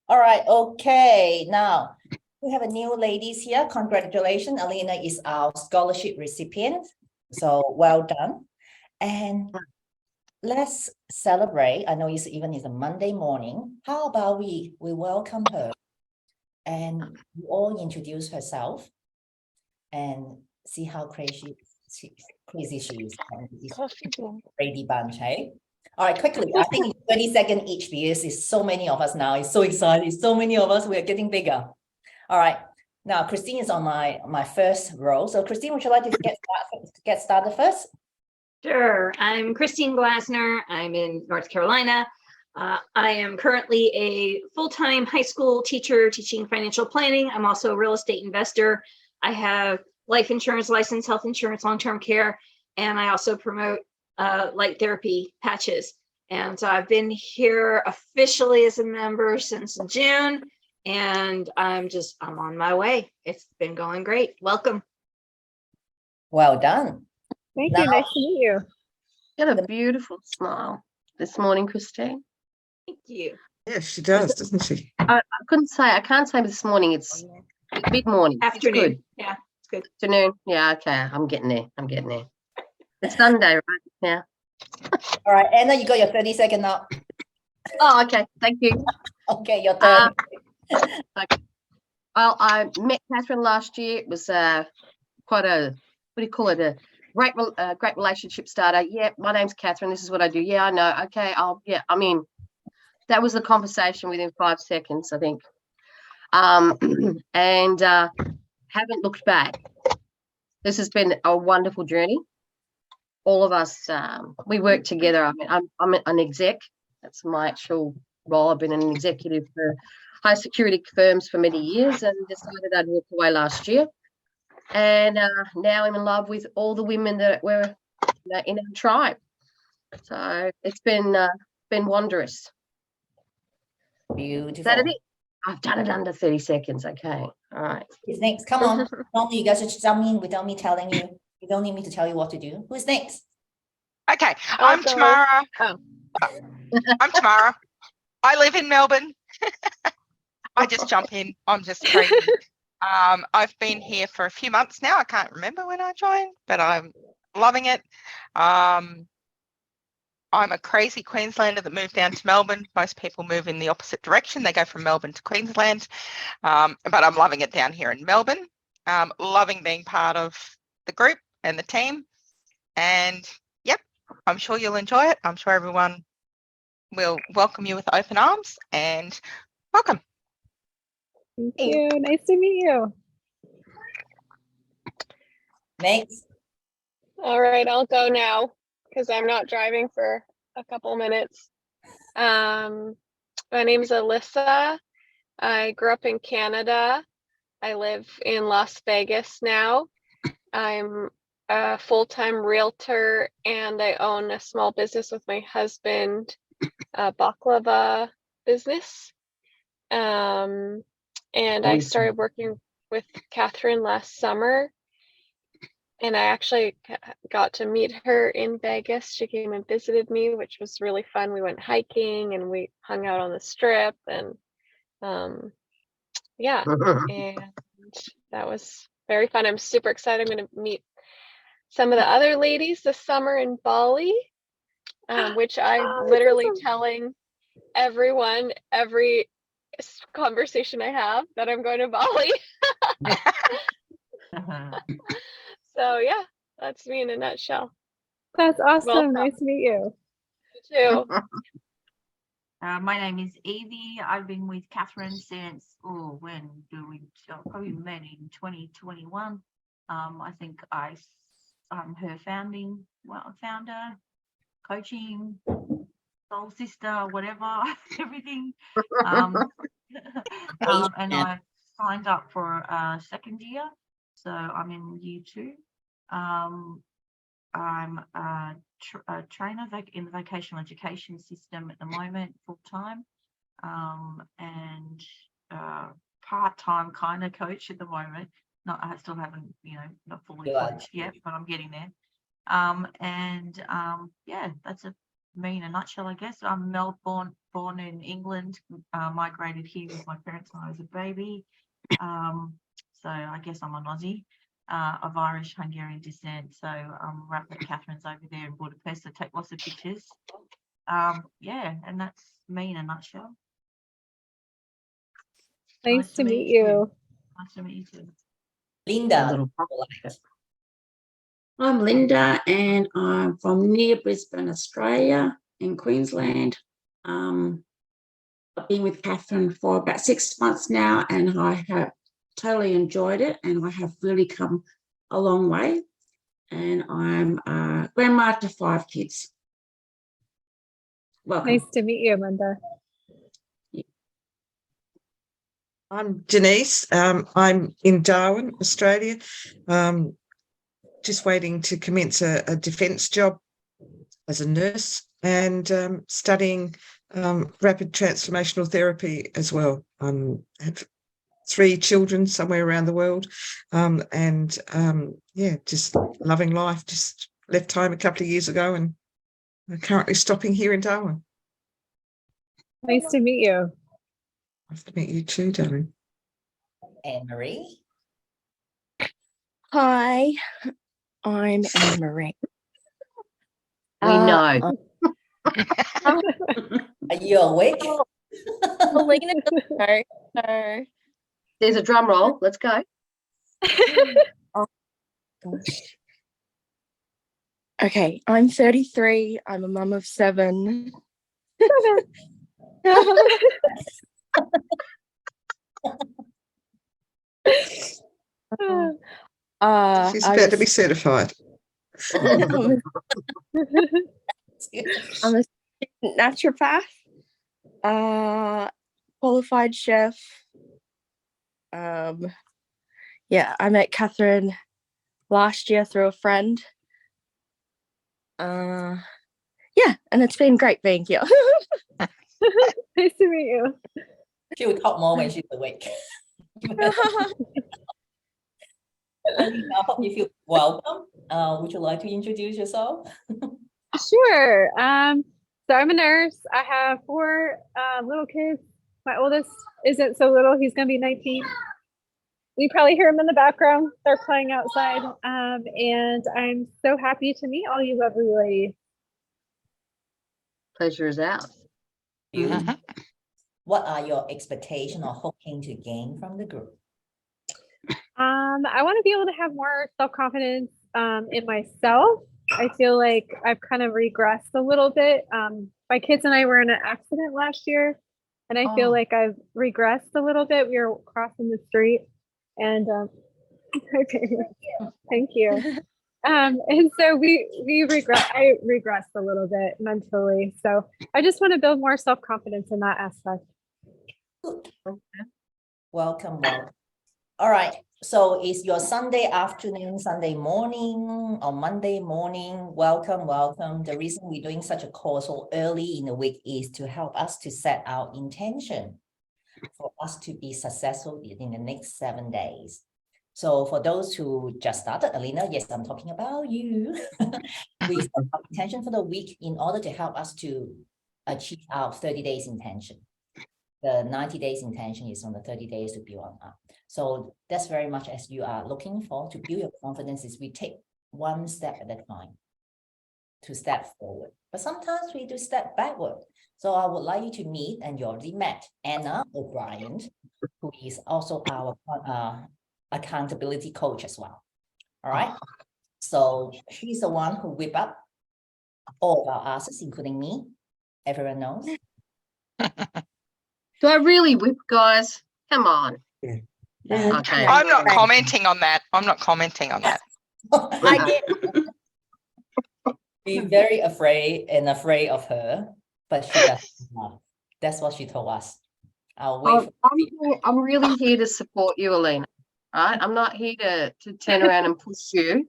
All right, okay. Now we have a new ladies here. Congratulations. Alina is our scholarship recipient. So well done. And let's celebrate. I know it's a Monday morning. How about we welcome her and we all introduce herself and see how crazy she is. This Brady bunch, hey? All right, quickly. I think 30 seconds each because it's so many of us now. It's so exciting. So many of us. We're getting bigger. All right. Now, Christine is on my first row. So, Christine, would you like to get started first? Sure. I'm Christine Glasner. I'm in North Carolina. I am currently a full-time high school teacher teaching financial planning. I'm also a real estate investor. I have life insurance license, health insurance, long-term care, and I also promote light therapy patches. And so I've been here officially as a member since June, and I'm on my way. It's been going great. Welcome. Well done. Thank you. Nice to meet you. You have a beautiful smile this morning, Christine. Thank you. Yes, she does, doesn't she? I can't say this morning. It's mid-morning. Afternoon. It's good. Yeah, it's good. Afternoon. Yeah, okay. I'm getting there. It's Sunday, right? Yeah. All right, Anna, you got your 30 seconds now. Oh, okay. Thank you. Okay, your turn. Okay. Well, I met Catherine last year. It was quite a, what do you call it? A great relationship starter. Yeah, my name's Catherine. This is what I do. Yeah, I know. Okay, that was the conversation within 5 seconds, I think. And haven't looked back. This has been a wonderful journey. All of us, we work together. I mean, I'm an exec. That's my actual role. I've been an executive for high security firms for many years and decided I'd walk away last year. And now I'm in love with all the women that were in our tribe. So it's been wondrous. Beautiful. Is that it? I've done it under 30 seconds. Okay. All right. Who's next? Come on. Normally you guys just jump in without me telling you. You don't need me to tell you what to do. Who's next? Okay, I'm Tamara. I'm Tamara. I live in Melbourne. I just jump in. I'm just crazy. I've been here for a few months now. I can't remember when I joined, but I'm loving it. I'm a crazy Queenslander that moved down to Melbourne. Most people move in the opposite direction. They go from Melbourne to Queensland, but I'm loving it down here in Melbourne. Loving being part of the group and the team. And yep, I'm sure you'll enjoy it. I'm sure everyone will welcome you with open arms and welcome. Thank you. Nice to meet you. Next. All right, I'll go now because I'm not driving for a couple minutes. My name's Alyssa. I grew up in Canada. I live in Las Vegas now. I'm a full-time realtor and I own a small business with my husband, a baklava business. And I started working with Catherine last summer. And I actually got to meet her in Vegas. She came and visited me, which was really fun. We went hiking and we hung out on the strip and yeah, and that was very fun. I'm super excited. I'm going to meet some of the other ladies this summer in Bali, which I'm literally telling everyone, every conversation I have that I'm going to Bali. So yeah, that's me in a nutshell. That's awesome. Welcome. Nice to meet you. You too. My name is Evie. I've been with Catherine since probably met in 2021. I think I'm her founder, coaching, soul sister, whatever, everything. And I signed up for second year, so I'm in year 2. I'm a trainer in the vocational education system at the moment, full time, and part-time kind of coach at the moment. I still haven't, not fully coached yet, but I'm getting there. Yeah, that's a me in a nutshell, I guess. I'm born in England, migrated here with my parents when I was a baby. So I guess I'm an Aussie of Irish Hungarian descent. So Rapport Catherine's over there in Budapest. I take lots of pictures. Yeah, and that's me in a nutshell. Nice to meet you. Nice to meet you too. Linda, I'm Linda and I'm from near Brisbane, Australia in Queensland. I've been with Catherine for about 6 months now and I have totally enjoyed it and I have really come a long way. And I'm a grandma to 5 kids. Welcome. Nice to meet you, Linda. I'm Denise. I'm in Darwin, Australia. Just waiting to commence a defence job as a nurse and studying rapid transformational therapy as well. I have 3 children somewhere around the world, yeah, just loving life. Just left home a couple of years ago and I'm currently stopping here in Darwin. Nice to meet you. Nice to meet you too, darling. Anne-Marie. Hi, I'm Anne-Marie. We know. Are you awake? Alina doesn't know, so There's a drum roll. Let's go. gosh. Okay, I'm 33. I'm a mum of 7. She's about to be certified. I'm a naturopath, qualified chef. Yeah, I met Catherine last year through a friend. Yeah, and it's been great being here. Nice to meet you. She will talk more when she's awake. Alina, I hope you feel welcome. Would you like to introduce yourself? Sure. So I'm a nurse. I have 4 little kids. My oldest isn't so little. He's going to be 19. You probably hear him in the background. They're playing outside. And I'm so happy to meet all you lovely ladies. Pleasure is ours. Beautiful. What are your expectations or hoping to gain from the group? I want to be able to have more self-confidence in myself. I feel like I've kind of regressed a little bit. My kids and I were in an accident last year, and I feel like I've regressed a little bit. We were crossing the street, and thank you. And so I regressed a little bit mentally. So I just want to build more self-confidence in that aspect. Good. Welcome. All right. So it's your Sunday afternoon, Sunday morning, or Monday morning. Welcome. The reason we're doing such a course so early in the week is to help us to set our intention for us to be successful in the next 7 days. So for those who just started, Alina, yes, I'm talking about you. We set our intention for the week in order to help us to achieve our 30 days intention. The 90 days intention is on the 30 days to build up. So that's very much as you are looking for to build your confidence is we take one step at a time to step forward. But sometimes we do step backward. So I would like you to meet, and you already met, Anna O'Brien, who is also our accountability coach as well. All right. So she's the one who whip up all of our asses, including me. Everyone knows. Do I really whip, guys? Come on. Yeah. Okay. I'm not commenting on that. I did. Be very afraid of her, but she doesn't know. That's what she told us. I'll wait. I'm really here to support you, Alina. Right? I'm not here to turn around and push you,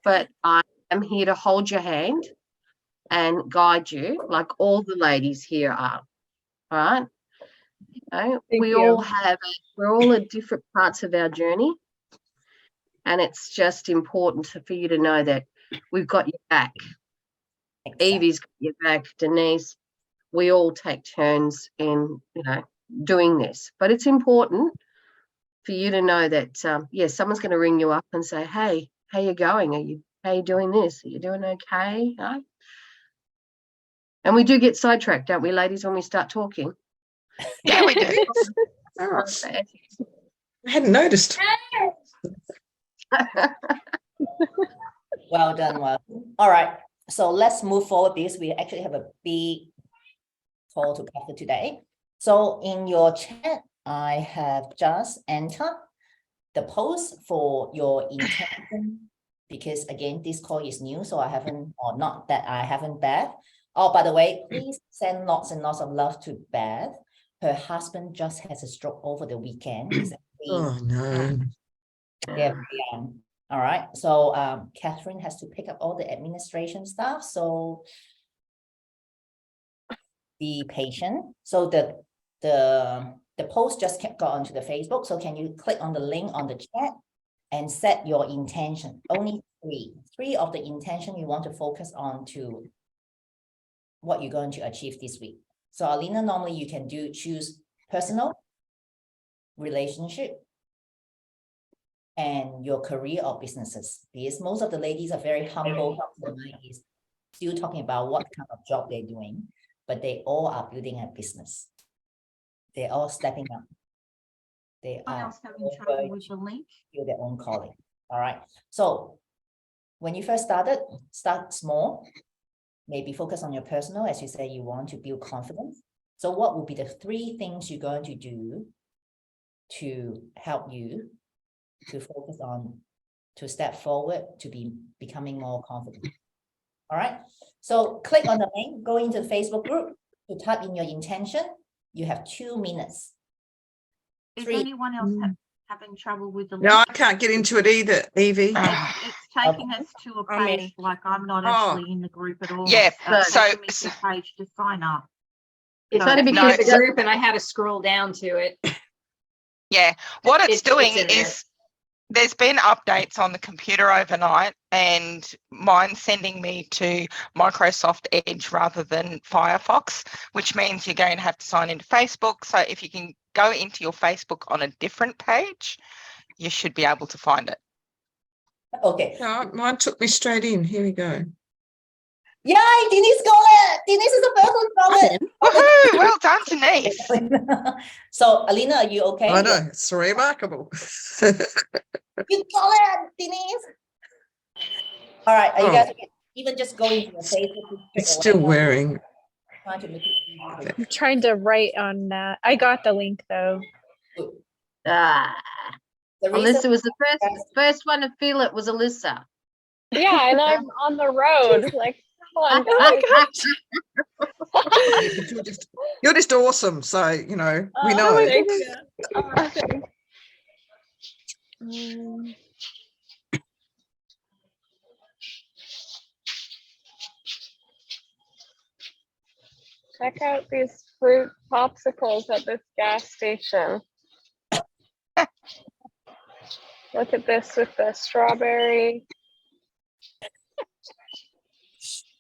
but I am here to hold your hand and guide you like all the ladies here are. All right? We're all at different parts of our journey, and it's just important for you to know that we've got your back. Exactly. Evie's got your back, Denise. We all take turns in, doing this. But it's important for you to know that, yes, someone's going to ring you up and say, hey, how you going? How you doing this? Are you doing okay? No? And we do get sidetracked, don't we, ladies, when we start talking? Yeah, we do. Oh, I hadn't noticed. Well done, well done. All right, so let's move forward because we actually have a big call to cover today. So in your chat, I have just entered the post for your intention, because again, this call is new, so I haven't, or not that I haven't Beth. Oh, by the way, please send lots and lots of love to Beth. Her husband just has a stroke over the weekend. He's actually Oh no. very young. All right, so Catherine has to pick up all the administration stuff, so be patient. So the post just got onto the Facebook, so can you click on the link on the chat and set your intention? Only three of the intention you want to focus on to what you're going to achieve this week. So Alina, normally you can choose personal, relationship, and your career or businesses, because most of the ladies are very humble. Is still talking about what kind of job they're doing, but they all are building a business. They're all stepping up. They Anyone are else having trouble with the link? feel their own calling. All right. So when you first started, start small. Maybe focus on your personal, as you say, you want to build confidence. So what will be the 3 things you're going to do to help you to focus on, to step forward, to be becoming more confident? All right. So click on the link, go into the Facebook group to type in your intention. You have 2 minutes. Is 3. anyone else having trouble with the link? No, I can't get into it either, Evie. It's taking us to a I'm in. page like I'm not actually in the group at all. Yeah, It's so- taking me to a page to sign up. It's So- only No, because The so- group, and I had to scroll down to it. Yeah, what it's doing in there. is there's been updates on the computer overnight, and mine's sending me to Microsoft Edge rather than Firefox, which means you're going to have to sign into Facebook. So if you can go into your Facebook on a different page, you should be able to find it. Okay. No, mine took me straight in. Here we go. Yay, Denise got it. Denise is the first one got it. Woohoo! Well done, Denise. So Alina, are you okay? I know, it's remarkable. You got it, Denise. All right, are you Oh. guys okay? Even just going to the Facebook? It's still wearing. Trying to make it easy. I'm trying to write on that. I got the link though. Ah, The reason Alyssa was the first one to feel it was Alyssa. Yeah, and I'm on the road. Like, come on, guys. You're just awesome. So, we know. Thank you. Oh, thanks. Check out these fruit popsicles at this gas station. Look at this with the strawberry.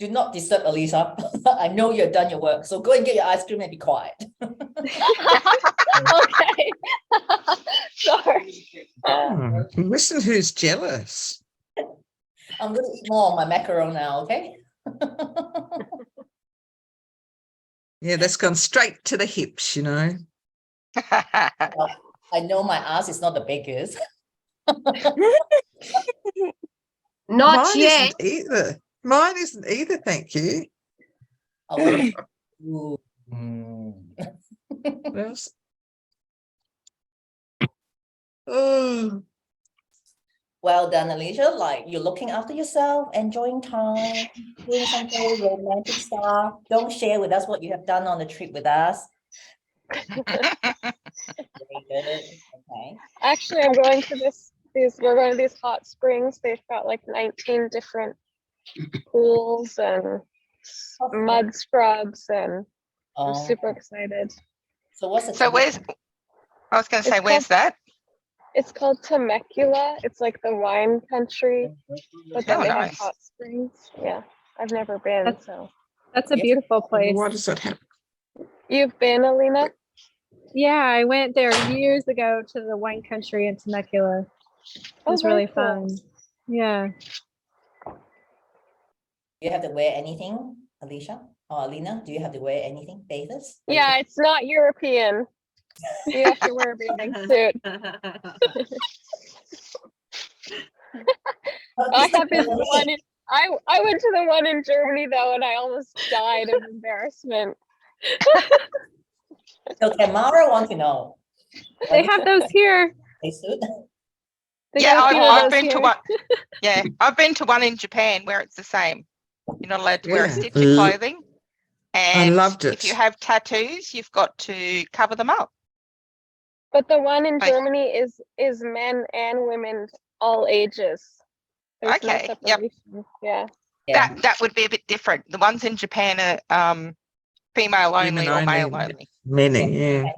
do not disturb Elisa. I know you've done your work, so go and get your ice cream and be quiet. Okay. Sorry. Listen, who's jealous? I'm going to eat more of my macaron now, okay? Yeah, that's gone straight to the hips, I know my ass is not the biggest. Not Mine yet. isn't either. Mine isn't either, thank you. Oh, ooh, mm. Yes. Oh, Well done, Alicia. Like, you're looking after yourself, enjoying time, doing some very romantic stuff. Don't share with us what you have done on the trip with us. Very good. Okay. Actually, I'm going to we're going to these hot springs. They've got like 19 different pools and mud scrubs, and I'm Oh, super excited. so what's the So where's, I was going to say, It's where's that? It's called Temecula. It's like the wine country, but then Oh, they have nice. hot springs. Yeah, I've never been, That's- so. That's a Yes. beautiful place. Why does that happen? You've been, Alina? Yeah, I went there years ago to the wine country in Temecula. It Oh, was very really cool. fun. Yeah. You have to wear anything, Alicia or Alina? Do you have to wear anything, bathers? Yeah, it's not European. You have to wear a bathing suit. I have been to the one in, I went to the one in Germany though, and I almost died of embarrassment. So Tamara want to know. They have those here. They suit? They Yeah, got a few of I've those been to here. one. Yeah, I've been to one in Japan where it's the same. You're not allowed to wear a Yeah. stitch of clothing. And loved if you it. have tattoos, you've got to cover them up. But the one in Like- Germany is men and women, all ages. There's Okay, no yep. separation. Yeah. Yeah. That would be a bit different. The ones in Japan are female only Women or male only. only. Many, yeah.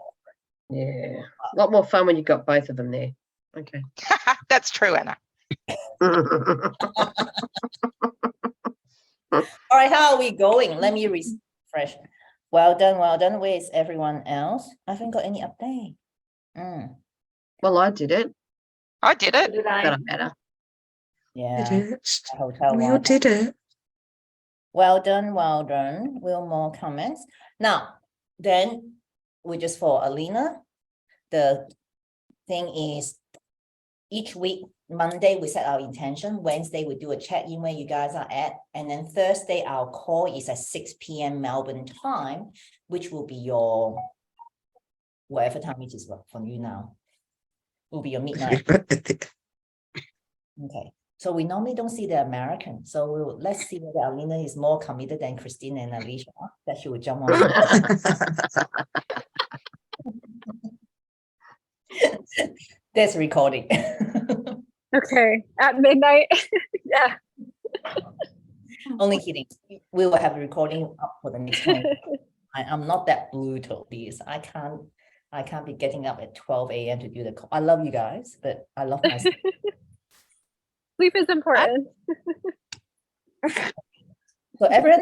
Yeah. A lot more fun when you've got both of them there. Okay. That's true, Anna. All right, how are we going? Let me refresh. Well done, well done. Where is everyone else? I haven't got any update. Well, I did it, I did it. Did but I? I'm better. Yeah. Did it. Hotel We all one. did it. Well done, well done. Will more comments. Now, then we just for Alina. The thing is, each week, Monday, we set our intention. Wednesday, we do a check-in where you guys are at. And then Thursday, our call is at 6 p.m. Melbourne time, which will be your, whatever time it is for you now. Will be your midnight. Okay. So we normally don't see the American. So let's see whether Alina is more committed than Christine and Alicia, that she will jump on. There's recording. Okay. At midnight. Yeah. Only kidding. We will have a recording up for the next 20. I'm not that brutal because I can't be getting up at 12 a.m. to do the call. I love you guys, but I love myself. Sleep is important. So everyone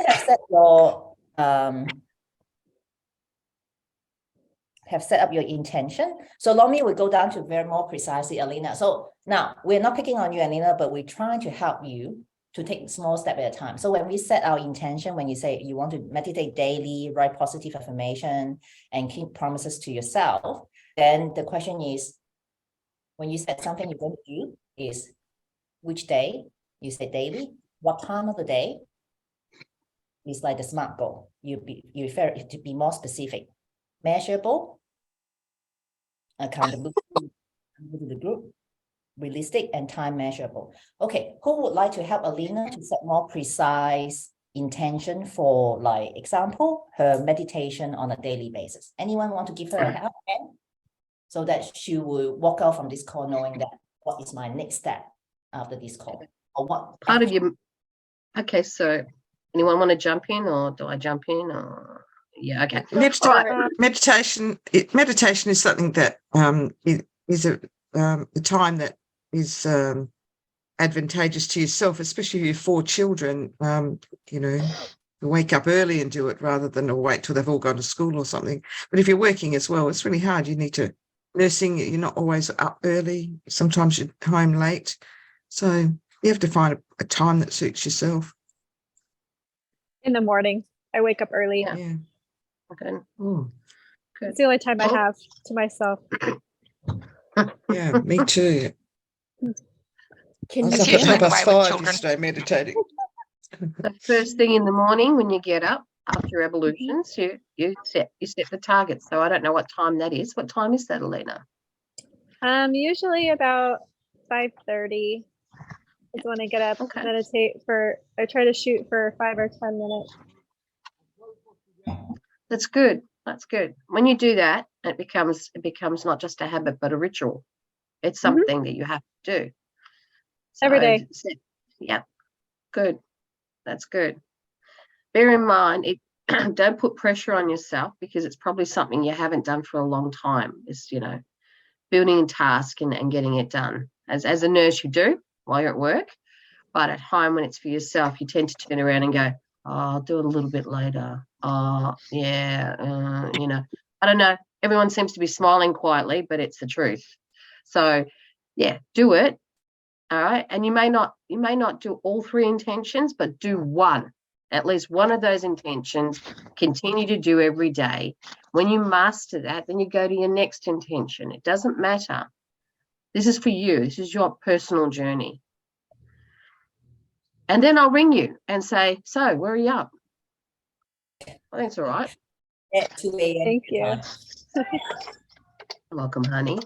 have set up your intention. So Lomi will go down to very more precisely, Alina. So now we're not picking on you, Alina, but we're trying to help you to take small step at a time. So when we set our intention, when you say you want to meditate daily, write positive affirmation, and keep promises to yourself, then the question is, when you set something you're going to do, is which day? You say daily. What time of the day? It's like the SMART goal. You refer it to be more specific, measurable, accountable to the group, realistic, and time measurable. Okay, who would like to help Alina to set more precise intention for, like, example, her meditation on a daily basis? Anyone want to give her a help? So that she will walk out from this call knowing that what is my next step after this call, or what Part of your. Okay, so anyone want to jump in, or do I jump in? Or yeah, okay. Meditation is something that is a time that is advantageous to yourself, especially if you have 4 children. You wake up early and do it rather than wait till they've all gone to school or something. But if you're working as well, it's really hard. You need to nursing. You're not always up early. Sometimes you're home late, so you have to find a time that suits yourself. In the morning. I wake up early. Yeah. Okay. Oh, It's the only time I have to myself. yeah, me too. I Can was you up It's at usually the way 5:30 with children. yesterday meditating. The first thing in the morning when you get up after your evolutions, you set the target. So I don't know what time that is. What time is that, Alina? Usually about 5:30 is when I get up, Okay. meditate I try to shoot for 5 or 10 minutes. That's good. That's good. When you do that, it becomes not just a habit but a ritual. It's something that you have to do Every day. Yeah, good. That's good. Bear in mind, don't put pressure on yourself, because it's probably something you haven't done for a long time. It's building a task and getting it done. As a nurse, you do while you're at work, But at home, when it's for yourself, you tend to turn around and go, oh, I'll do it a little bit later. Oh, yeah, you know, I don't know. Everyone seems to be smiling quietly, but it's the truth. So, yeah, do it. All right. And you may not do all 3 intentions, but do one. At least one of those intentions, continue to do every day. When you master that, then you go to your next intention. It doesn't matter. This is for you. This is your personal journey. And then I'll ring you and say, so where are you up? I think it's all right. At 2 a.m. Thank you. time. Welcome, honey.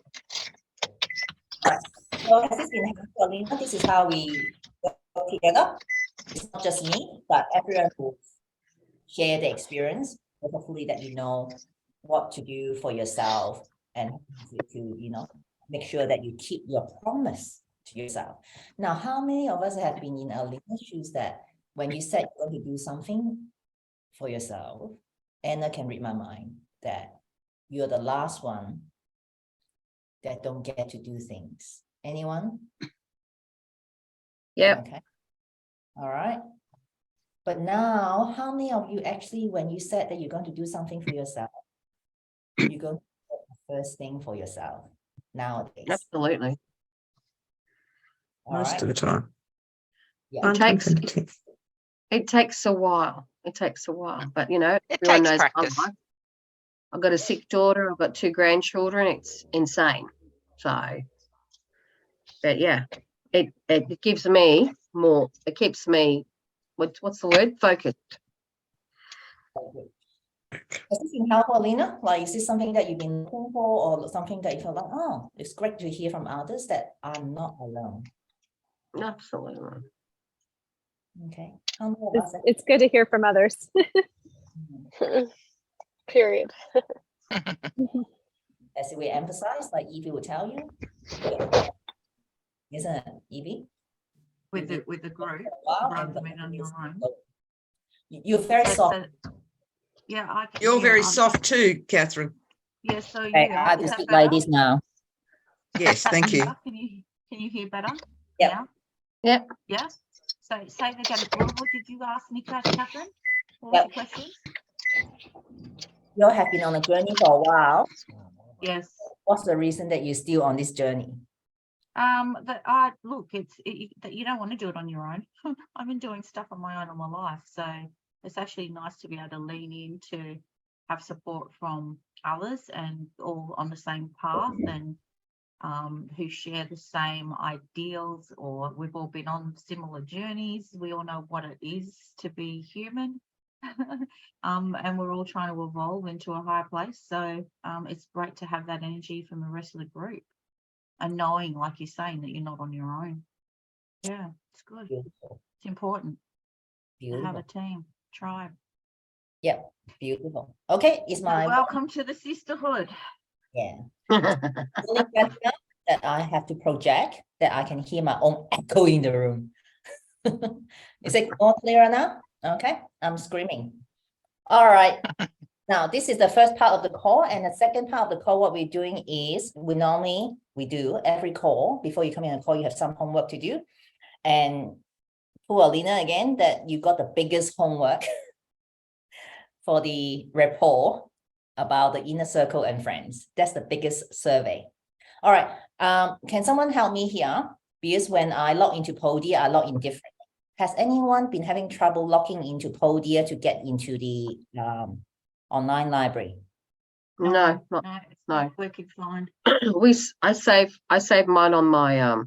So as this been happening, Alina, this is how we work together. It's not just me, but everyone who share the experience. So hopefully that you know what to do for yourself and to you know, make sure that you keep your promise to yourself. Now, how many of us have been in Alina's shoes that when you said you're going to do something for yourself, Anna can read my mind, that you're the last one that don't get to do things. Anyone? Yep. Okay. All right. But now, how many of you actually, when you said that you're going to do something for yourself, you're going to do the first thing for yourself nowadays? Absolutely. All Most right. of the time. Yeah. It takes a while. It takes a while. But, you know, It everyone takes knows my practice. life. I've got a sick daughter. I've got 2 grandchildren. It's insane. So, but yeah, it gives me more. It keeps me, what's the word? Focused. Has this been helpful, Alina? Like, is this something that you've been looking for, or something that you feel like, oh, it's great to hear from others that I'm not alone? Absolutely. Okay. How many of us It's good to hear from others. Period. as we emphasize, like Evie will tell you, isn't it, Evie? With the group Wow, rather than on your own. You're very soft. Yeah, I can. You're yeah, very I'm- soft too, Catherine. Yeah, so Okay, yeah. I have to is that speak better? like this now. Yes, thank you. Can you hear better? Yep. Now? Yep. Yeah. So say that again. What did you ask me, Catherine? What was Yep. your question? You all have been on a journey for a while. Yes. What's the reason that you're still on this journey? Look, that you don't want to do it on your own. I've been doing stuff on my own all my life, so it's actually nice to be able to lean in to have support from others and all on the same path and who share the same ideals, or we've all been on similar journeys. We all know what it is to be human. And we're all trying to evolve into a higher place. So it's great to have that energy from the rest of the group and knowing, like you're saying, that you're not on your own. Yeah, it's good. Beautiful. It's important to have Beautiful. a team, tribe. Yep. Beautiful. Okay. It's So my welcome to the sisterhood. yeah. Only question that I have to project that I can hear my own echo in the room. Is it more clearer now? Okay. I'm screaming. All right. Now, this is the first part of the call, and the second part of the call, what we're doing is we do every call. Before you come in and call, you have some homework to do. And for Alina again, that you got the biggest homework for the rapport about the inner circle and friends. That's the biggest survey. All right. Can someone help me here? Because when I log into Podia, I log in differently. Has anyone been having trouble logging into Podia to get into the online library? No, It's no. working fine. I save mine on my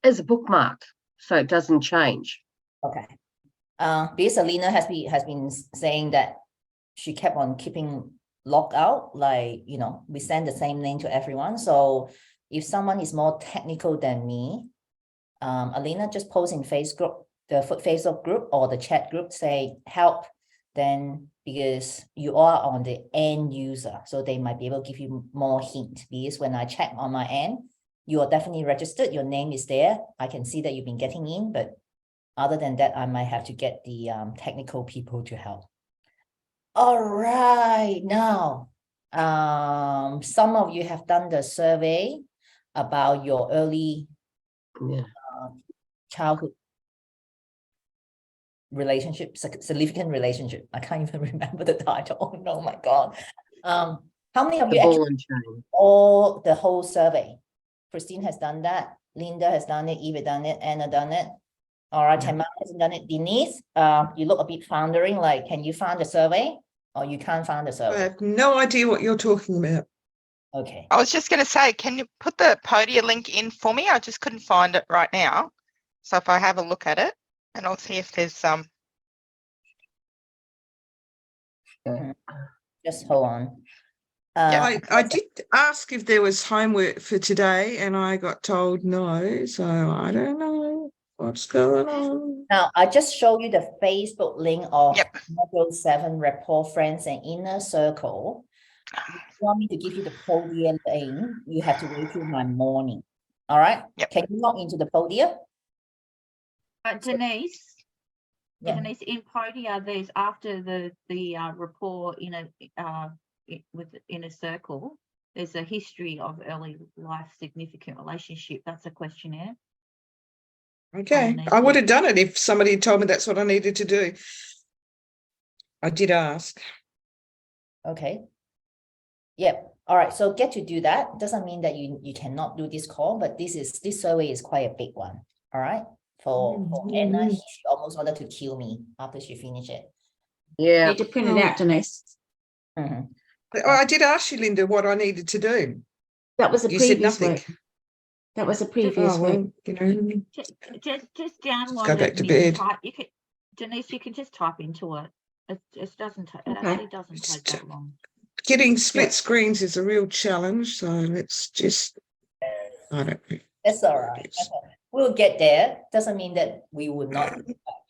as a bookmark, so it doesn't change. Okay. Because Alina has been saying that she kept on keeping logged out, like, you know, we send the same name to everyone. So if someone is more technical than me, Alina just post in Facebook group or the chat group, say help, then because you are on the end user, so they might be able to give you more hint. Because when I check on my end, you are definitely registered, your name is there, I can see that you've been getting in, but other than that, I might have to get the technical people to help. All right, now, some of you have done the survey about your early Yeah. childhood relationship, significant relationship. I can't even remember the title. Oh no, my God. How many of The you ball actually and chain. all the whole survey? Christine has done that. Linda has done it. Eva done it. Anna done it. All right, Yeah. Tamara hasn't done it. Denise, you look a bit floundering. Like, can you find the survey, or you can't find the I survey? have no idea what you're talking about. Okay. I was just going to say, can you put the Podia link in for me? I just couldn't find it right now. So if I have a look at it, and I'll see if there's some. Just hold on. I did ask if there was homework for today, and I got told no. So I don't know what's going on. Now, I just show you the Facebook link of Yep. Module 7 Rapport, Friends and Inner Circle. If you want me to give you the Podia link, you have to wait till my morning. All right? Yep. Can you log into the Podia? Denise, Yeah. Denise, in Podia, there's after the rapport with Inner Circle, there's a history of early life significant relationship. That's a questionnaire. Okay, I would have done it if somebody had told me that's what I needed to do. I did ask. Okay. Yep. All right. So get to do that. Doesn't mean that you cannot do this call, but this survey is quite a big one. All right. For Anna, she almost wanted to kill me after she finished it. Yeah. Need to print it out, Denise. Mhm. I did ask you, Linda, what I needed to do. That was a You said previous nothing. week. That was a previous Oh, week. well, you know, Just download go it back to and you can bed. type. You can, Denise, you can just type into it. It just doesn't. It actually doesn't take that long. Getting split screens is a real challenge. So let's just, I don't know. That's all right. That's all right. We'll get there. Doesn't mean that we would not.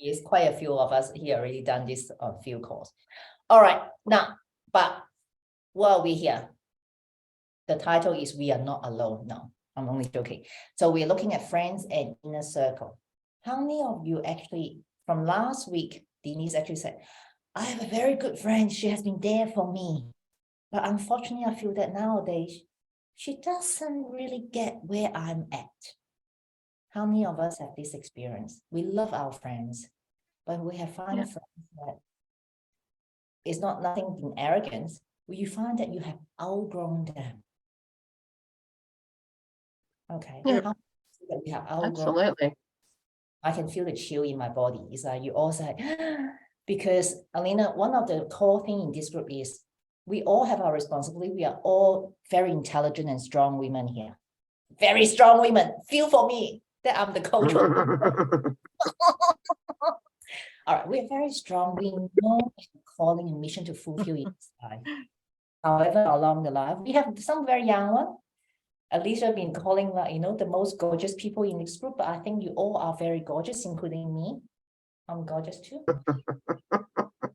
There's quite a few of us here already done this few calls. All right. Now, but while we're here, the title is We Are Not Alone. No, I'm only joking. So we're looking at friends and inner circle. How many of you actually, from last week, Denise actually said, I have a very good friend. She has been there for me. But unfortunately, I feel that nowadays, she doesn't really get where I'm at. How many of us have this experience? We love our friends, but we have found friends that it's nothing in arrogance. Will you find that you have outgrown them? Okay. Yeah. How that we have outgrown? Absolutely. I can feel the chill in my body. It's like you all say, because Alina, one of the core things in this group is we all have our responsibility. We are all very intelligent and strong women here. Very strong women. Feel for me that I'm the coach. All right, we're very strong. We know calling and mission to fulfill in this life. However, along the line, we have some very young one. Alicia have been calling, like, the most gorgeous people in this group, but I think you all are very gorgeous, including me. I'm gorgeous too.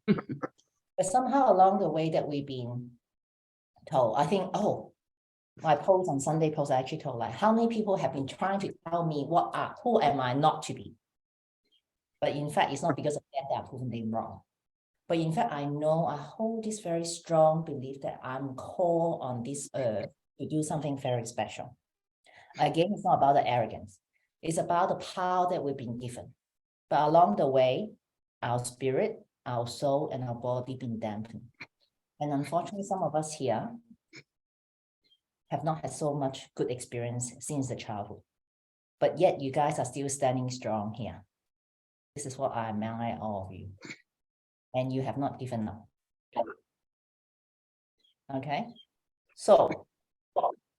But somehow along the way that we've been told, I think, my post on Sunday post, I actually told, like, how many people have been trying to tell me who am I not to be? But in fact, it's not because of that I've proven them wrong. But in fact, I know I hold this very strong belief that I'm called on this earth to do something very special. Again, it's not about the arrogance. It's about the power that we've been given. But along the way, our spirit, our soul, and our body been dampened. And unfortunately, some of us here have not had so much good experience since the childhood. But yet you guys are still standing strong here. This is what I admire all of you. And you have not given up. Okay? So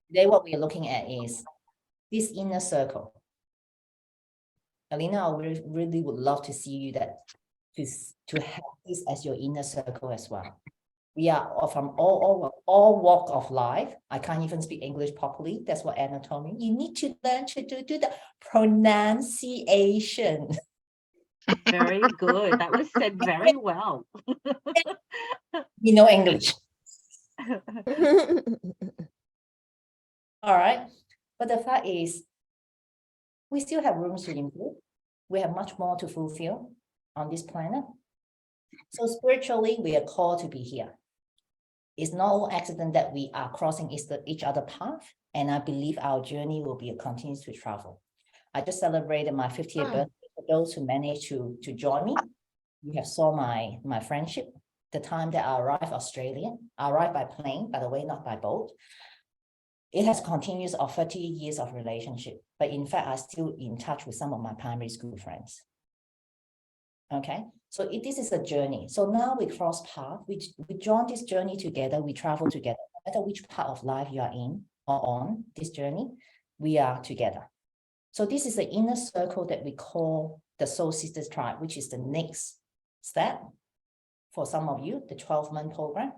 today what we're looking at is this inner circle. Alina, I really would love to see you to have this as your inner circle as well. We are from all walk of life. I can't even speak English properly. That's what Anna told me. You need to learn to do the pronunciation. Very good. That was said very well. You know English. All right. But the fact is, we still have rooms to improve. We have much more to fulfill on this planet. So spiritually, we are called to be here. It's no accident that we are crossing each other's path, and I believe our journey will be a continuous to travel. I just celebrated my 50th birthday. For those who managed to join me, you have saw my friendship. The time that I arrived Australia, I arrived by plane, by the way, not by boat. It has continued of 30 years of relationship, but in fact, I'm still in touch with some of my primary school friends. Okay, so this is a journey. So now we cross path, we join this journey together, we travel together. No matter which part of life you are in or on this journey, we are together. So this is the inner circle that we call the Soul Sisters Tribe, which is the next step for some of you, the 12-month program.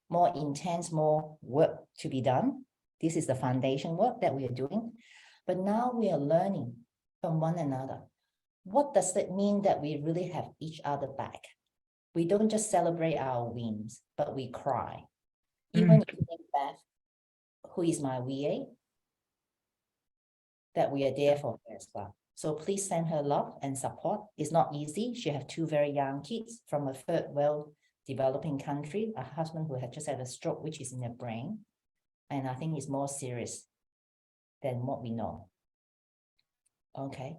More intense, more work to be done. This is the foundation work that we are doing. But now we are learning from one another. What does it mean that we really have each other back? We don't just celebrate our wins, but we cry. Even if you think Beth, who is my VA, that we are there for her as well. So please send her love and support. It's not easy. She has 2 very young kids from a third world developing country, a husband who had just had a stroke, which is in the brain. And I think it's more serious than what we know. Okay.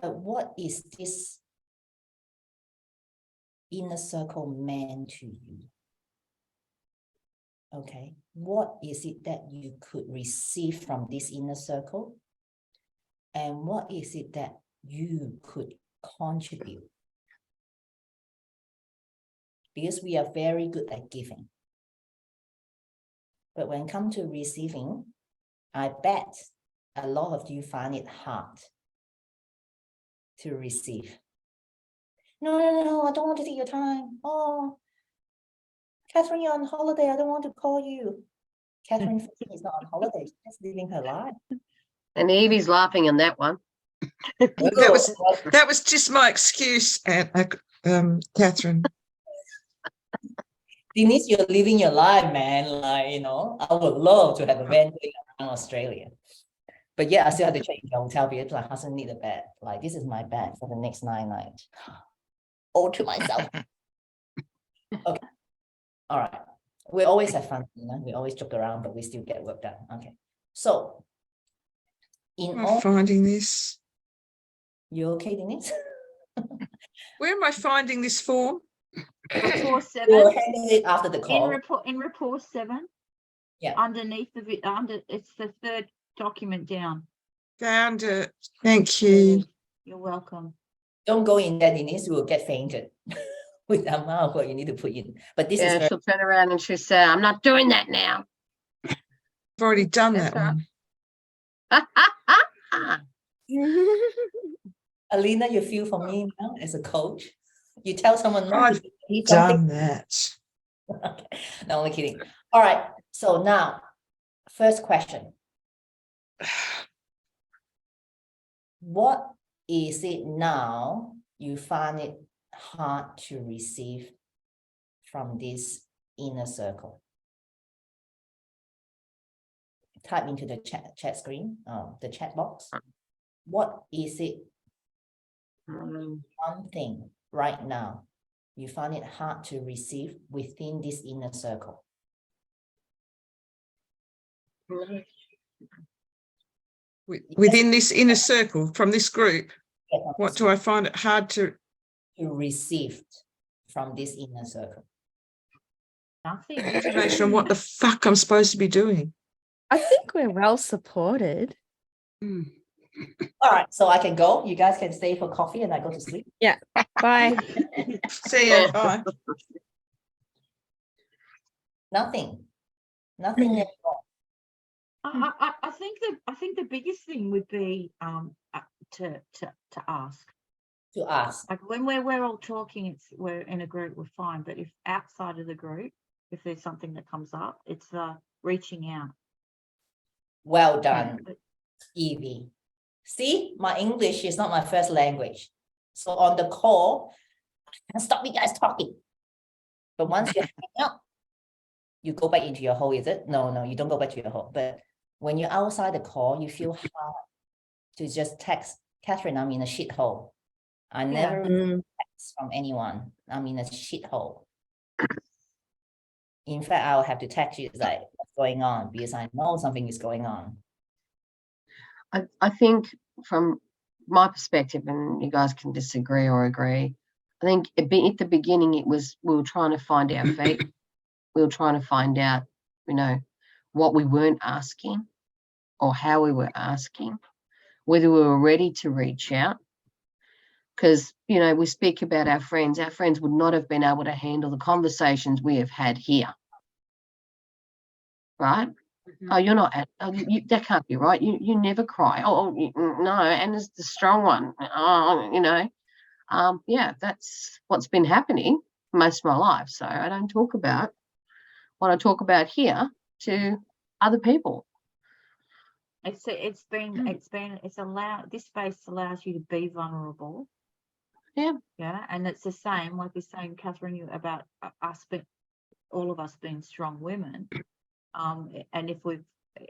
But what is this inner circle meant to you? Okay. What is it that you could receive from this inner circle? And what is it that you could contribute? Because we are very good at giving. But when it comes to receiving, I bet a lot of you find it hard to receive. No, I don't want to take your time. Oh, Catherine, you're on holiday. I don't want to call you. Catherine is not on holiday. She's just living her life. And Evie's laughing on that one. That was just my excuse, Catherine. Denise, you're living your life, man. Like, I would love to have a van around Australia. But yeah, I still have to change the hotel because my husband need a bed. Like, this is my bed for the next 9 nights. All to myself. Okay. All right. We always have fun, we always joke around, but we still get work done. Okay. So I'm finding this. You okay, Denise? Where am I finding this form? Rapport 7. We'll handle it after the call. In rapport 7. Yeah. Underneath it's the 3rd document down. Found it. Thank you. You're welcome. Don't go in there, Denise. You will get fainted with the amount of what you need to put in. But this is She'll turn around and she'll say, I'm not doing that now. I've already done That's that right. one. Alina, you feel for me now as a coach. You tell someone not I've to do done that. Okay. No, only kidding. All right. So now, first question. What is it now you find it hard to receive from this inner circle? Type into the chat screen, the chat box. What is it? One thing right now you find it hard to receive within this inner circle. Within this inner circle from this group, what do I find it hard to receive from this inner circle? Nothing. information on what the fuck I'm supposed to be doing? I think we're well supported. All right, so I can go. You guys can stay for coffee and I go to sleep. Yeah. Bye. See ya. Bye. Nothing at all. I think the biggest thing would be to ask. To ask. Like when we're all talking, we're in a group, we're fine. But if outside of the group, if there's something that comes up, it's reaching out. Well done, Evie. See, my English is not my first language. So on the call, I can't stop you guys talking. But once you hang up, you go back into your hole, is it? No, you don't go back to your hole. But when you're outside the call, you feel hard to just text, Catherine, I'm in a shithole. I never text from anyone. I'm in a shithole. In fact, I'll have to text you like, what's going on? Because I know something is going on. I think from my perspective, and you guys can disagree or agree. I think at the beginning it was we were trying to find our feet. We were trying to find out, you know, what we weren't asking or how we were asking, whether we were ready to reach out. Because, you know, we speak about our friends would not have been able to handle the conversations we have had here. Right? Oh, you're not at, oh, that can't be right. You never cry. No, and it's the strong one. Oh, you know, yeah, that's what's been happening most of my life. So I don't talk about what I talk about here to other people. It's allowed, this space allows you to be vulnerable. Yeah. Yeah. And it's the same, like you're saying, Catherine, you about us, all of us being strong women. And if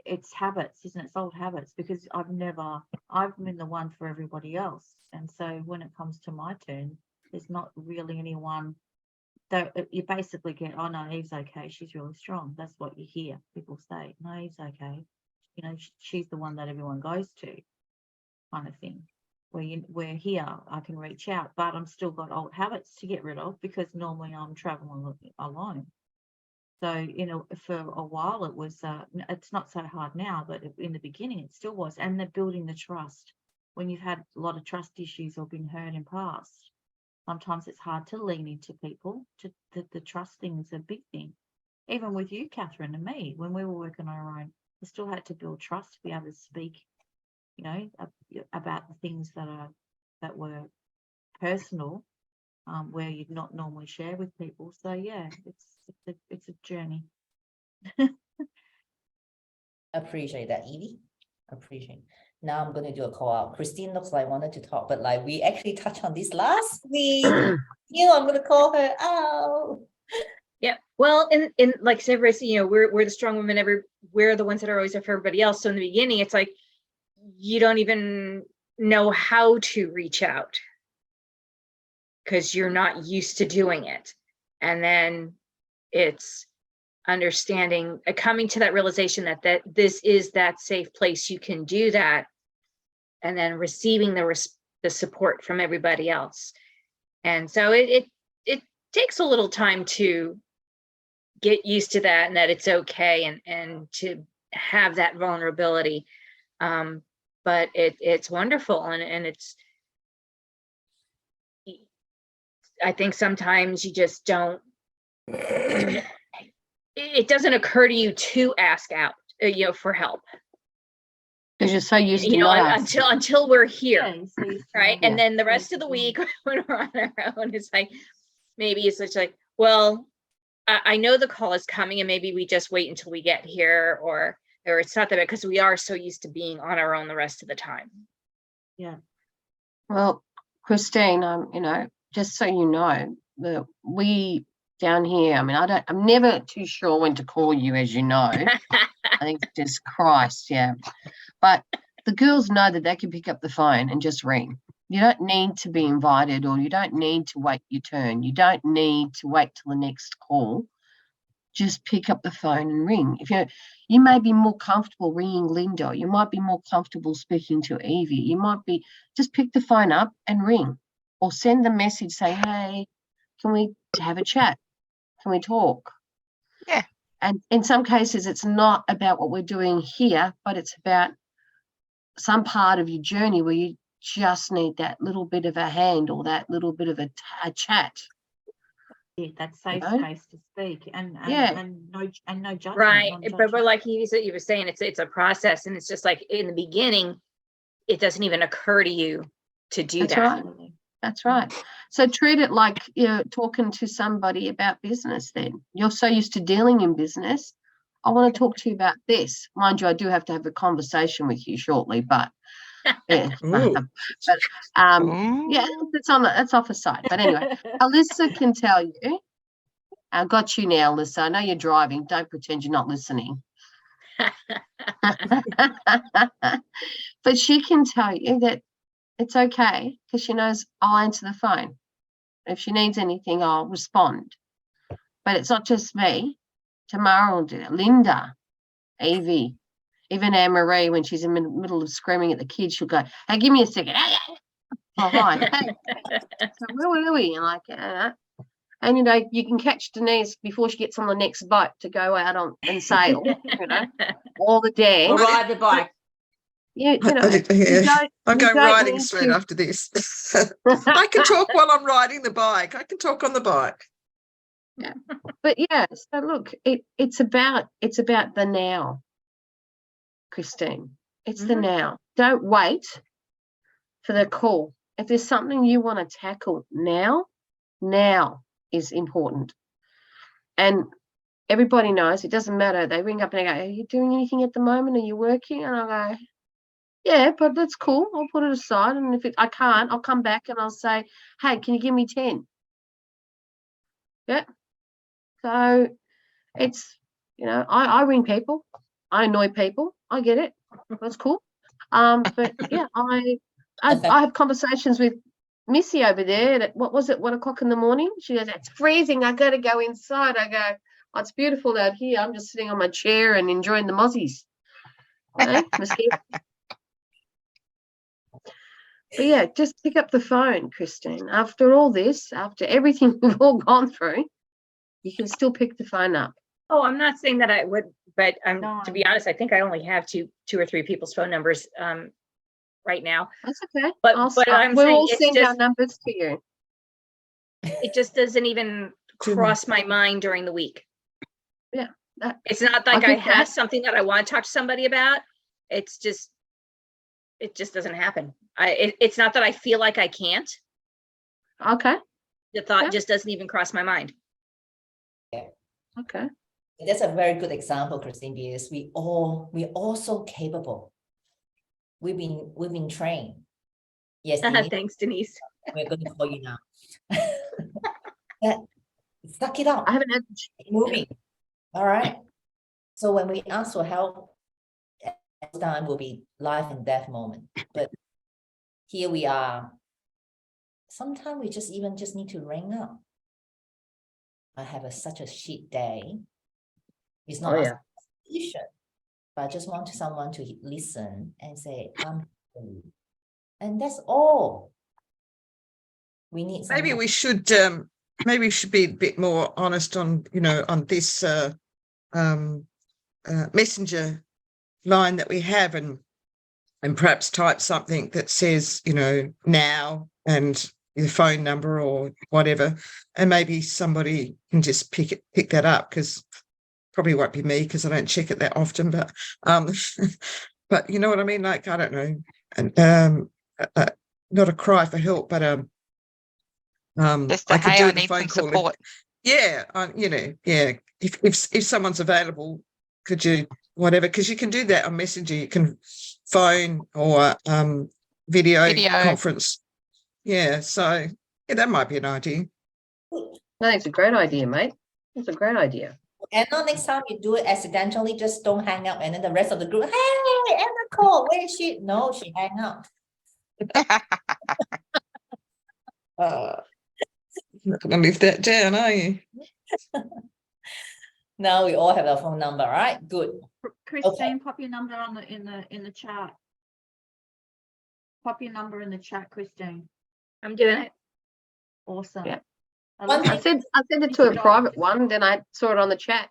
it's habits, isn't it? It's old habits, because I've been the one for everybody else. And so when it comes to my turn, there's not really anyone that you basically get, oh no, Eve's okay, she's really strong. That's what you hear people say. No, Eve's okay. You know, she's the one that everyone goes to, kind of thing. Where here, I can reach out, but I'm still got old habits to get rid of, because normally I'm traveling alone. So, you know, for a while it was, it's not so hard now, but in the beginning it still was. And they're building the trust. When you've had a lot of trust issues or been hurt in past, sometimes it's hard to lean into people. The trust thing is a big thing. Even with you, Catherine, and me, when we were working on our own, we still had to build trust to be able to speak, you know, about the things that were personal, where you'd not normally share with people. So yeah, it's a journey. Appreciate that, Evie. Appreciate. Now I'm going to do a call out. Christine looks like wanted to talk, but like we actually touched on this last week. I'm going to call her out. Yeah. Well, and like I said, you know, we're the strong women. We're the ones that are always there for everybody else. So in the beginning, it's like you don't even know how to reach out because you're not used to doing it. And then it's understanding, coming to that realization that this is that safe place you can do that, and then receiving the support from everybody else. And so it takes a little time to get used to that, and that it's okay, and to have that vulnerability. But it's wonderful, and it's, I think sometimes you just don't, it doesn't occur to you to ask out, you know, for help. Because you're so used to You know, not asking. until we're here, Yeah, so you right? feel- And then the rest of the week when we're on our own, it's like, maybe it's such like, well, I know the call is coming, and maybe we just wait until we get here, or it's not that bad, because we are so used to being on our own the rest of the time. Yeah. Well, Christine, you know, just so you know, that we down here, I mean, I'm never too sure when to call you, as you know. I think it's just Christ, yeah. But the girls know that they can pick up the phone and just ring. You don't need to be invited, or you don't need to wait your turn. You don't need to wait till the next call. Just pick up the phone and ring. If you may be more comfortable ringing Linda, you might be more comfortable speaking to Evie. You might be, just pick the phone up and ring, or send the message, say, hey, can we have a chat? Can we talk? Yeah. And in some cases, it's not about what we're doing here, but it's about some part of your journey where you just need that little bit of a hand, or that little bit of a chat. Yeah, that safe You know? space to speak, and Yeah. no judgment. Right. non-judgment. But like you were saying, it's a process, and it's just like in the beginning, it doesn't even occur to you to do That's that. right. That's right. So treat it like you're talking to somebody about business then. You're so used to dealing in business. I want to talk to you about this. Mind you, I do have to have a conversation with you shortly, but yeah. Ooh. But yeah, that's off the side. But anyway, Alyssa can tell you. I got you now, Alyssa. I know you're driving. Don't pretend you're not listening. But she can tell you that it's okay, because she knows I'll answer the phone. If she needs anything, I'll respond. But it's not just me. Tamara will do it. Linda, Evie, Even Anne-Marie, when she's in the middle of screaming at the kids, she'll go, hey, give me a second. Oh, hi. So where are we? And and, you know, you can catch Denise before she gets on the next boat to go out on and sail, you know, all the day. Or ride the bike. Yeah, you know, I'm going don't riding need straight to- after this. I can talk while I'm riding the bike. I can talk on the bike. But yeah, so look, it's about the now, Christine. It's the now. Don't wait for the call. If there's something you want to tackle now is important. And everybody knows it doesn't matter. They ring up and they go, are you doing anything at the moment? Are you working? And I go, yeah, but that's cool. I'll put it aside. And if I can't, I'll come back and I'll say, hey, can you give me 10? Yeah. So it's, you know, I ring people. I annoy people. I get it. That's cool. But yeah, I have conversations with Missy over there at, what was it, 1 o'clock in the morning? She goes, it's freezing. I got to go inside. I go, oh, it's beautiful out here. I'm just sitting on my chair and enjoying the mozzies. You know, mosquitoes. But yeah, just pick up the phone, Christine. After all this, after everything we've all gone through, you can still pick the phone up. Oh, I'm not saying that I would, but No. to be honest, I think I only have two or three people's phone numbers right now. That's okay. But We'll I'm all saying it's send our just, numbers to you. it just doesn't even cross my mind during the week. Yeah. It's not like I get have that. something that I want to talk to somebody about. It's just, it just doesn't happen. It's not that I feel like I can't. Okay. The thought Yeah. just doesn't even cross my mind. Okay. That's a very good example, Christine, because we all so capable. We've been trained. Yes, Denise, Thanks, Denise. we're going to call you now. Yeah, suck it up. I haven't had Keep moving. All right. So when we ask for help, next time will be life and death moment. But here we are. Sometimes we just need to ring up. I have such a shit day. It's not a solution, but I just want someone to listen and say, I'm sorry. And that's all. We need Maybe someone. we should be a bit more honest on, you know, on this messenger line that we have, and perhaps type something that says, you know, now and your phone number or whatever, and maybe somebody can just pick that up, because probably won't be me because I don't check it that often, but but you know what I mean, like, I don't know, and not a cry for help, but Just I could hey, do I the need phone some call. support. Yeah, you know, yeah. If someone's available, could you whatever? Because you can do that on Messenger. You can phone or video conference. Yeah, so yeah, that might be an idea. No, it's a great idea, mate. It's a great idea. And now next time you do it accidentally, just don't hang up. And then the rest of the group, hey, Anna called. Where is she? No, she hang up. Not going to live that down, are you? Now we all have our phone number, right? Good. Christine, pop your number on in the chat. Pop your number in the chat, Christine. I'm doing it. Awesome. Yeah. One I sent it to a private one, then I saw it on the chat.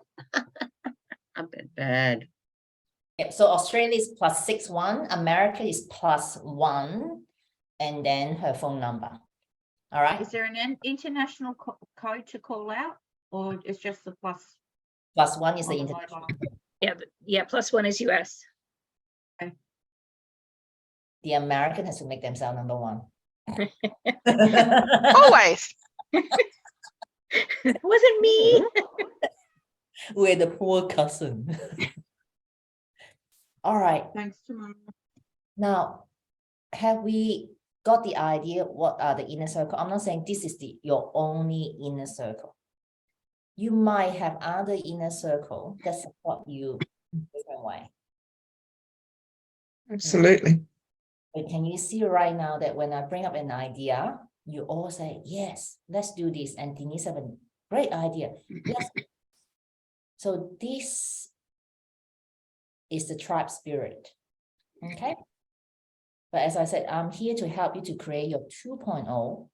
I'm bad. Yeah, so Australia is +61, America is +1, and then her phone number. All right. Is there an international code to call out, or it's just the plus? +1 is the on the international. mobile? Yeah, +1 is US. The American has to make themselves number one. Always. It wasn't me. We're the poor cousin. All right. Thanks, Timon. Now, have we got the idea what are the inner circle? I'm not saying this is your only inner circle. You might have other inner circle that support you in a different way. Absolutely. But can you see right now that when I bring up an idea, you all say, yes, let's do this. And Denise have a great idea. Yes. So this is the tribe spirit. Okay. But as I said, I'm here to help you to create your 2.0,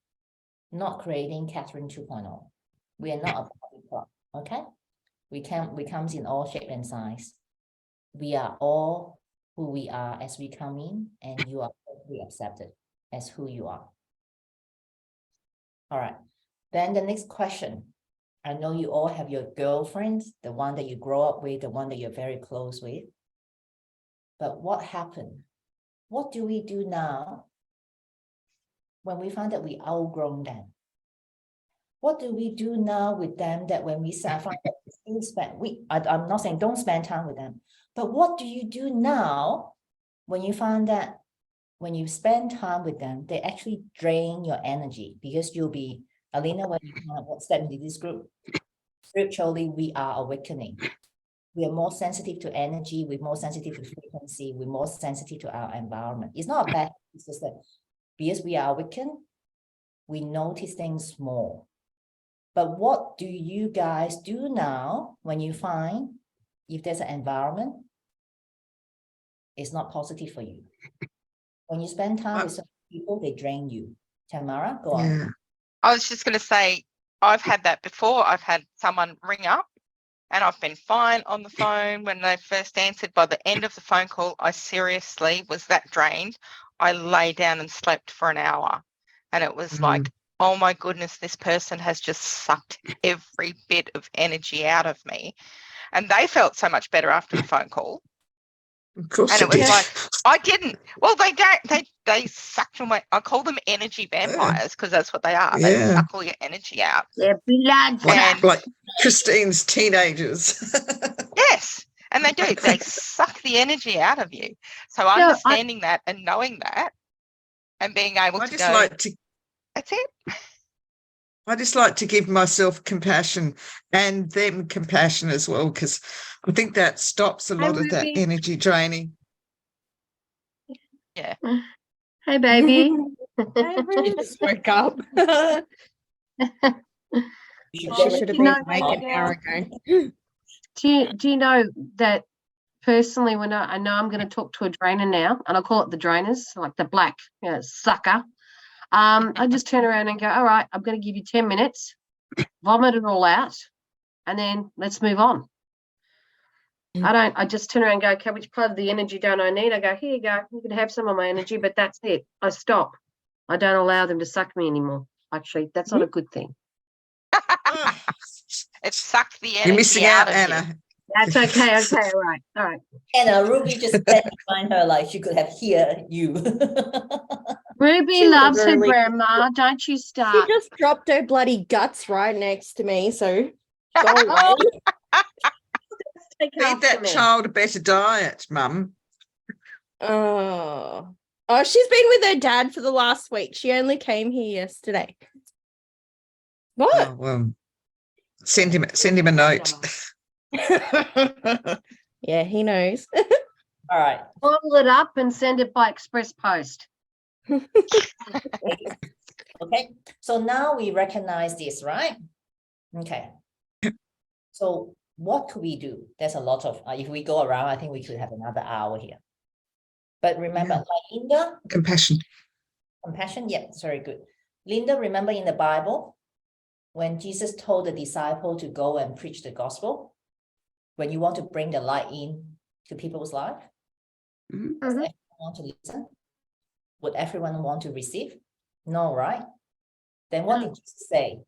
not creating Catherine 2.0. We are not a party club. Okay. We comes in all shape and size. We are all who we are as we come in, and you are totally accepted as who you are. All right. Then the next question. I know you all have your girlfriends, the one that you grow up with, the one that you're very close with. But what happened? What do we do now when we find that we outgrown them? What do we do now with them that when we find that we still spend, I'm not saying don't spend time with them, but what do you do now when you find that when you spend time with them, they actually drain your energy? Because you'll be, Alina, when you step into this group, spiritually, we are awakening. We are more sensitive to energy, we're more sensitive to frequency, we're more sensitive to our environment. It's not a bad thing, it's just that because we are awakened, we notice things more. But what do you guys do now when you find if there's an environment, it's not positive for you? When you spend time with some people, they drain you. Tamara, go on. I was just going to say, I've had that before. I've had someone ring up and I've been fine on the phone when they first answered. By the end of the phone call, I seriously was that drained. I lay down and slept for an hour. And it was like, oh my goodness, this person has just sucked every bit of energy out of me. And they felt so much better after the phone call. Of course, And it was like, I didn't. Well, they sucked my. I call them energy vampires because that's what they are. They suck all your energy out. They're blood like Christine's teenagers. Yes, and they do. They suck the energy out of you. So understanding that and knowing that, and being able to go. That's it. I just like to give myself compassion and them compassion as well, because I think that stops a lot of that energy draining. Yeah. Hey, baby. You just woke up. She should have been awake an hour ago. Do you know that personally, when I know I'm going to talk to a drainer now, and I call it the drainers, like the black sucker, I just turn around and go, all right, I'm going to give you 10 minutes, vomit it all out, and then let's move on. I just turn around and go, okay, which part of the energy don't I need? I go, here you go, you can have some of my energy, but that's it. I stop. I don't allow them to suck me anymore. Actually, that's not a good thing. It sucked the energy You're missing out, of Anna. you. That's okay. Okay, all right. Anna, Ruby just standing behind her like she could have heard you. Ruby She loves her literally- grandma. Don't you She start. just dropped her bloody guts right next to me, so go away. Take Feed after that me. child a better diet, Mum. Oh, she's been with her dad for the last week. She only came here yesterday. What? Oh, well, send him a note. Yeah, he knows. All right. Bottle it up and send it by express post. Okay. So now we recognize this, right? Okay. So what could we do? There's a lot of, if we go around, I think we could have another hour here. But remember, like Linda, Compassion. yeah, that's very good. Linda, remember in the Bible, when Jesus told the disciple to go and preach the gospel, when you want to bring the light in to people's life, does everyone want to listen? Would everyone want to receive? No, right? Then what did Jesus say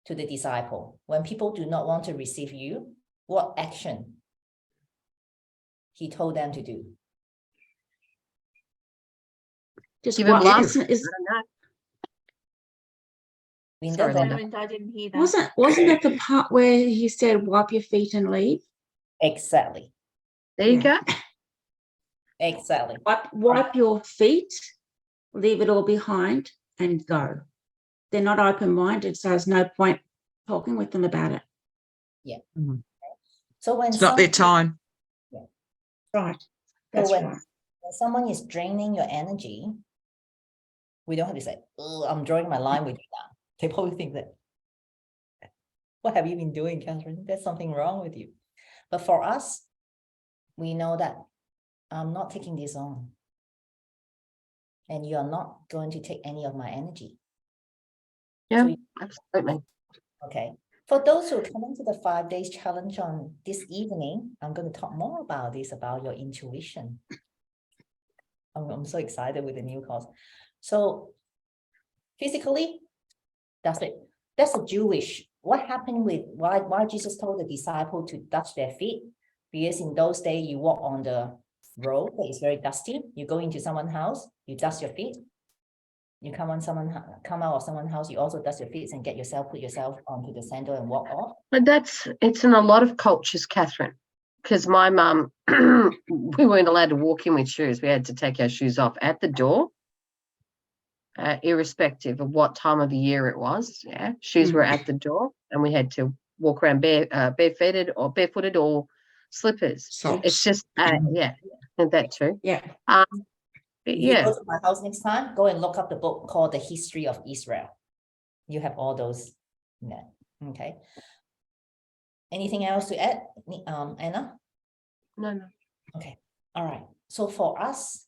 to the disciple? When people do not want to receive you, what action he told them to do? Just Give him what love. wasn't is Linda, Sorry, go Linda. on. I didn't hear that. wasn't that the part where he said wipe your feet and leave? Exactly. There you go. Exactly. Wipe your feet, leave it all behind, and go. They're not open-minded, so there's no point talking with them about it. So when It's not their time. Right. So That's when right. someone is draining your energy, we don't have to say, oh, I'm drawing my line with you now. They probably think that, what have you been doing, Catherine? There's something wrong with you. But for us, we know that I'm not taking this on. And you're not going to take any of my energy. Yeah, So absolutely. okay. For those who are coming to the 5 days challenge on this evening, I'm going to talk more about this, about your intuition. I'm so excited with the new course. So physically, that's it. That's a Jewish. What happened with why Jesus told the disciple to dust their feet? Because in those days, you walk on the road that is very dusty. You go into someone's house, you dust your feet. You come out of someone's house, you also dust your feet and put yourself onto the sandal and walk off. But it's in a lot of cultures, Catherine, because my mum, we weren't allowed to walk in with shoes. We had to take our shoes off at the door, irrespective of what time of the year it was. Yeah, shoes were at the door, and we had to walk around barefooted or slippers. Socks. It's just yeah, and that too. Yeah. But If you yeah, go to my house next time, go and look up the book called The History of Israel. You have all those in there. Okay. Anything else to add, Anna? no. Okay. All right. So for us,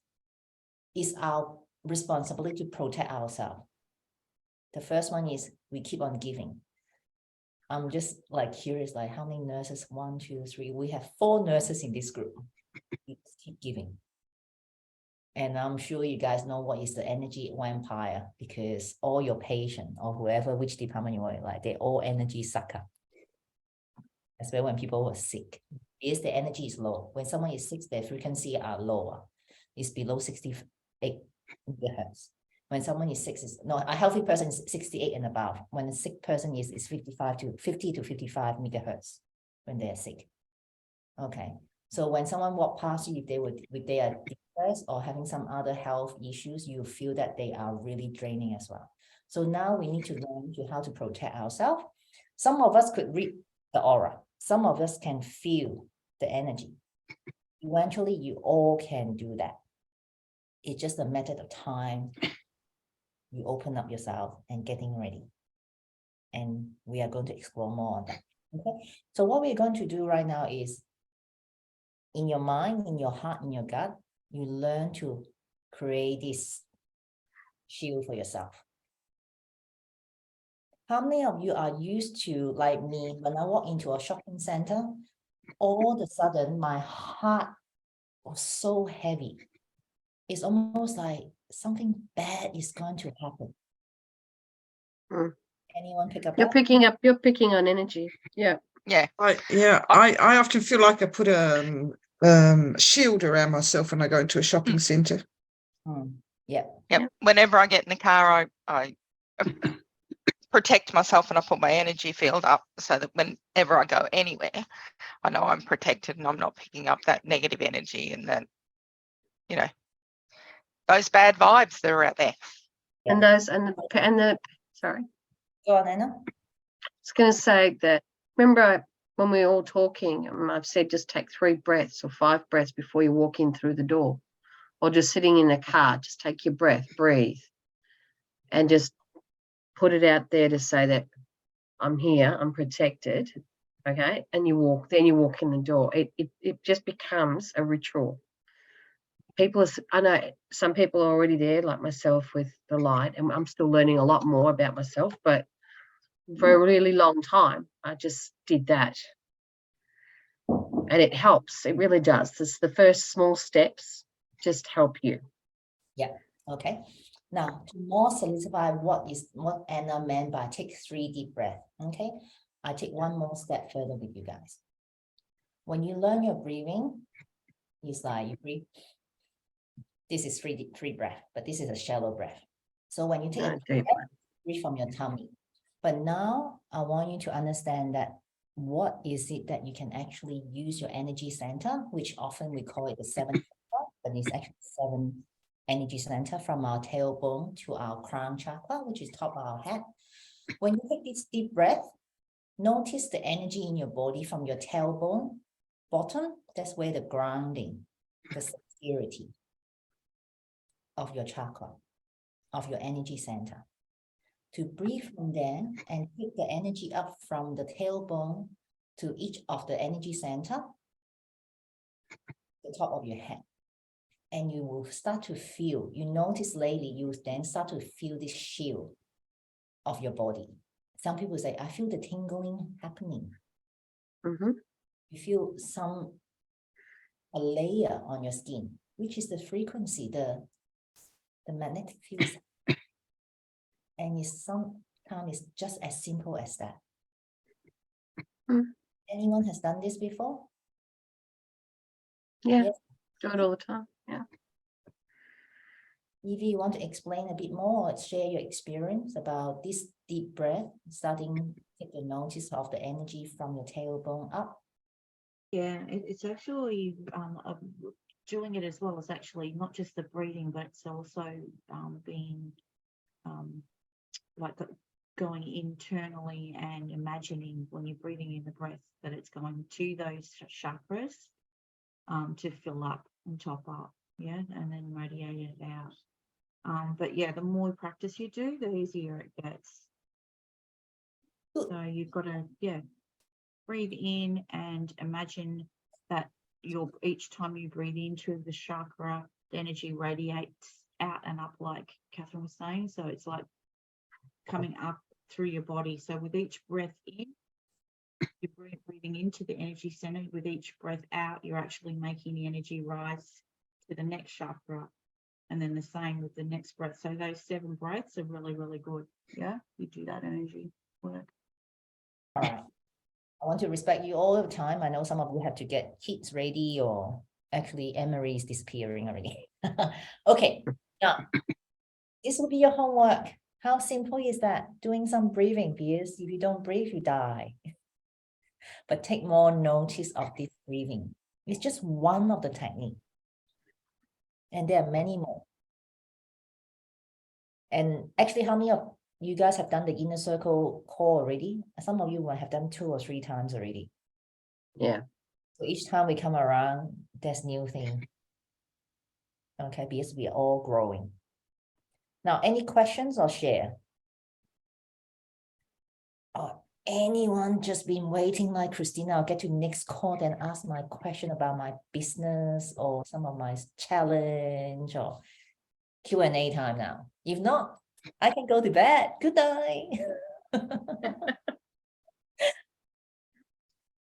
it's our responsibility to protect ourselves. The first one is we keep on giving. I'm just like curious, like how many nurses? 1, 2, 3. We have 4 nurses in this group. We keep giving. And I'm sure you guys know what is the energy vampire, because all your patient or whoever, which department you work, like they're all energy sucker. That's why when people are sick, is the energy is low. When someone is sick, their frequency are lower. It's below 68 megahertz. When someone is sick, a healthy person is 68 and above. When a sick person is 50 to 55 megahertz when they are sick. Okay. So when someone walk past you, if they are depressed or having some other health issues, you feel that they are really draining as well. So now we need to learn how to protect ourselves. Some of us could read the aura. Some of us can feel the energy. Eventually, you all can do that. It's just a matter of time. You open up yourself and getting ready. And we are going to explore more on that. Okay. So what we're going to do right now is, in your mind, in your heart, in your gut, you learn to create this shield for yourself. How many of you are used to, like me, when I walk into a shopping center, all of a sudden my heart was so heavy. It's almost like something bad is going to happen. Anyone pick up that? You're picking on energy. Yeah. Yeah. I often feel like I put a shield around myself when I go into a shopping centre. Yeah. Yep. Whenever I get in the car, I protect myself and I put my energy field up so that whenever I go anywhere, I know I'm protected and I'm not picking up that negative energy and that, those bad vibes that are out there. And sorry. Go on, Anna. I was going to say that, remember when we were all talking, I've said just take 3 breaths or 5 breaths before you walk in through the door, or just sitting in a car, just take your breath, breathe, and just put it out there to say that I'm here, I'm protected, okay? And you walk in the door. It just becomes a ritual. I know some people are already there, like myself, with the light, and I'm still learning a lot more about myself, but for a really long time, I just did that. And it helps. It really does. The first small steps just help you. Yeah. Okay. Now, to more solidify what Anna meant by take 3 deep breaths. Okay. I take one more step further with you guys. When you learn your breathing, it's like you breathe. This is 3 breath, but this is a shallow breath. So when you take a deep breath, breathe from your tummy. But now I want you to understand that what is it that you can actually use your energy center, which often we call it the 7th chakra, but it's actually 7 energy center from our tailbone to our crown chakra, which is top of our head. When you take this deep breath, notice the energy in your body from your tailbone, bottom, that's where the grounding, the security of your chakra, of your energy center. To breathe from there and take the energy up from the tailbone to each of the energy center, the top of your head. and you will start to feel, you notice lately, you then start to feel this shield of your body. Some people say, I feel the tingling happening. Mm-hmm. You feel a layer on your skin, which is the frequency, the magnetic field. And sometimes it's just as simple as that. Anyone has done this before? Yeah. Yes. Do it all the time. Yeah. Evie, you want to explain a bit more or share your experience about this deep breath, starting to take the notice of the energy from your tailbone up? Yeah, it's actually doing it as well as actually not just the breathing, but it's also being like going internally and imagining when you're breathing in the breath that it's going to those chakras to fill up and top up, yeah, and then radiate it out. But yeah, the more practice you do, the easier it gets. So you've got to, breathe in and imagine that each time you breathe into the chakra, the energy radiates out and up, like Catherine was saying. So it's like coming up through your body. So with each breath in, you're breathing into the energy center. With each breath out, you're actually making the energy rise to the next chakra. And then the same with the next breath. So those 7 breaths are really, really good. Yeah, you do that energy work. All right. I want to respect you all the time. I know some of you have to get kids ready, or actually Emery is disappearing already. Okay, now this will be your homework. How simple is that? Doing some breathing, because if you don't breathe, you die. But take more notice of this breathing. It's just one of the techniques. And there are many more. And actually, how many of you guys have done the inner circle core already? Some of you might have done 2 or 3 times already. Yeah. So each time we come around, there's new thing. Okay, because we are all growing. Now, any questions or share? Or anyone just been waiting like Christina? I'll get to next call and ask my question about my business or some of my challenge or Q&A time now. If not, I can go to bed. Good night.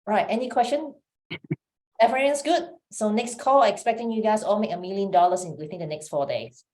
Right, any question? Everyone's good. So next call, I'm expecting you guys all make $1 million within the next 4 days.